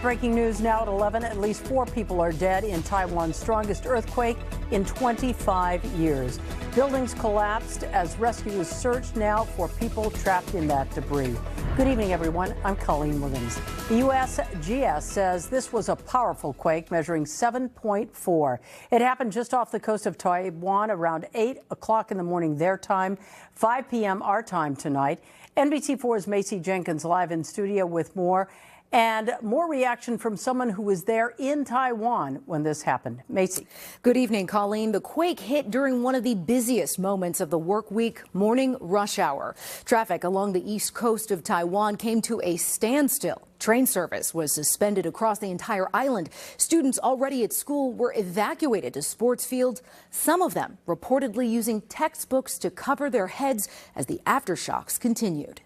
Breaking news now at 11. At least 4 people are dead in Taiwan's strongest earthquake in 25 years. Buildings collapsed as rescuers search now for people trapped in that debris. Good evening, everyone. I'm Colleen Williams. The USGS says this was a powerful quake measuring 7.4. It happened just off the coast of Taiwan around 8 o'clock in the morning their time, 5 p.m. our time tonight. NBC4's Macy Jenkins live in studio with more. And more reaction from someone who was there in Taiwan when this happened. Macy. Good evening, Colleen. The quake hit during one of the busiest moments of the work week, morning rush hour. Traffic along the east coast of Taiwan came to a standstill. Train service was suspended across the entire island. Students already at school were evacuated to sports fields, some of them reportedly using textbooks to cover their heads as the aftershocks continued.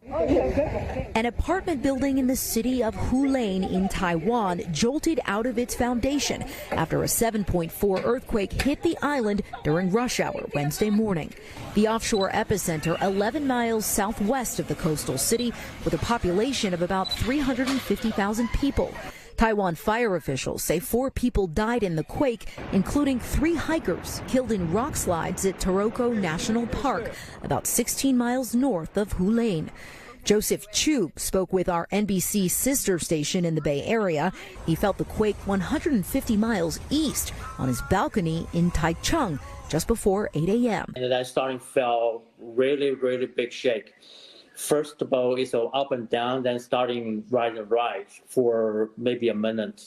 An apartment building in the city of Hulane in Taiwan jolted out of its foundation after a 7.4 earthquake hit the island during rush hour Wednesday morning. The offshore epicenter 11 miles southwest of the coastal city with a population of about 350,000 people. Taiwan fire officials say 4 people died in the quake, including 3 hikers killed in rock slides at Taroko National Park, about 16 miles north of Hulane. Joseph Chu spoke with our NBC sister station in the Bay Area. He felt the quake 150 miles east on his balcony in Taichung just before 8 a.m. And I starting felt really big shake. First of all, it's up and down, then starting rise and rise for maybe a minute.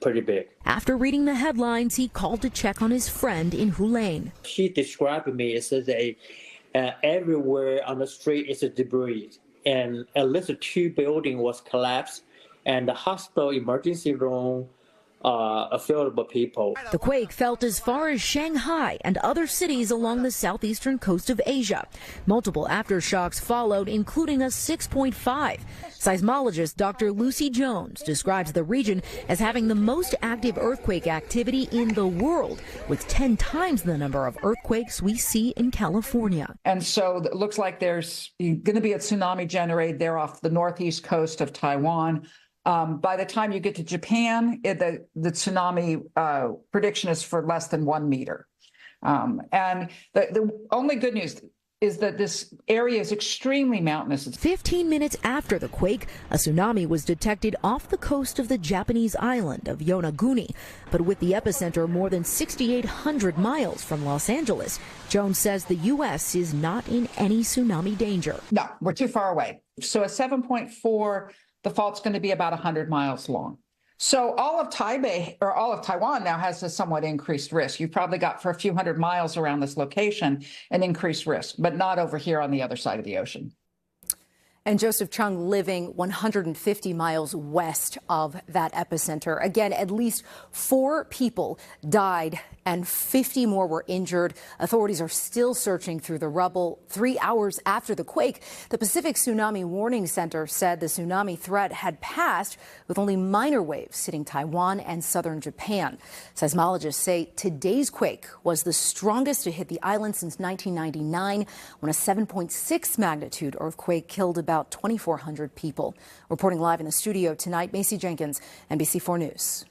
Pretty big. After reading the headlines, he called to check on his friend in Hulane. She described me as everywhere on the street is a debris, and at least 2 buildings was collapsed, and the hospital emergency room available people. The quake felt as far as Shanghai and other cities along the southeastern coast of Asia. Multiple aftershocks followed, including a 6.5. Seismologist Dr. Lucy Jones describes the region as having the most active earthquake activity in the world, with 10 times the number of earthquakes we see in California. And so it looks like there's going to be a tsunami generated there off the northeast coast of Taiwan. By the time you get to Japan, the tsunami prediction is for less than 1 meter. And the only good news is that this area is extremely mountainous. 15 minutes after the quake, a tsunami was detected off the coast of the Japanese island of Yonaguni. But with the epicenter more than 6,800 miles from Los Angeles, Jones says the U.S. is not in any tsunami danger. No, we're too far away. So a 7.4, the fault's going to be about 100 miles long. So all of Taiwan now has a somewhat increased risk. You've probably got for a few hundred miles around this location an increased risk, but not over here on the other side of the ocean. And Joseph Chung living 150 miles west of that epicenter. Again, at least 4 people died and 50 more were injured. Authorities are still searching through the rubble. 3 hours after the quake, the Pacific Tsunami Warning Center said the tsunami threat had passed, with only minor waves hitting Taiwan and southern Japan. Seismologists say today's quake was the strongest to hit the island since 1999, when a 7.6 magnitude earthquake killed about 2,400 people. Reporting live in the studio tonight, Macy Jenkins, NBC4 News.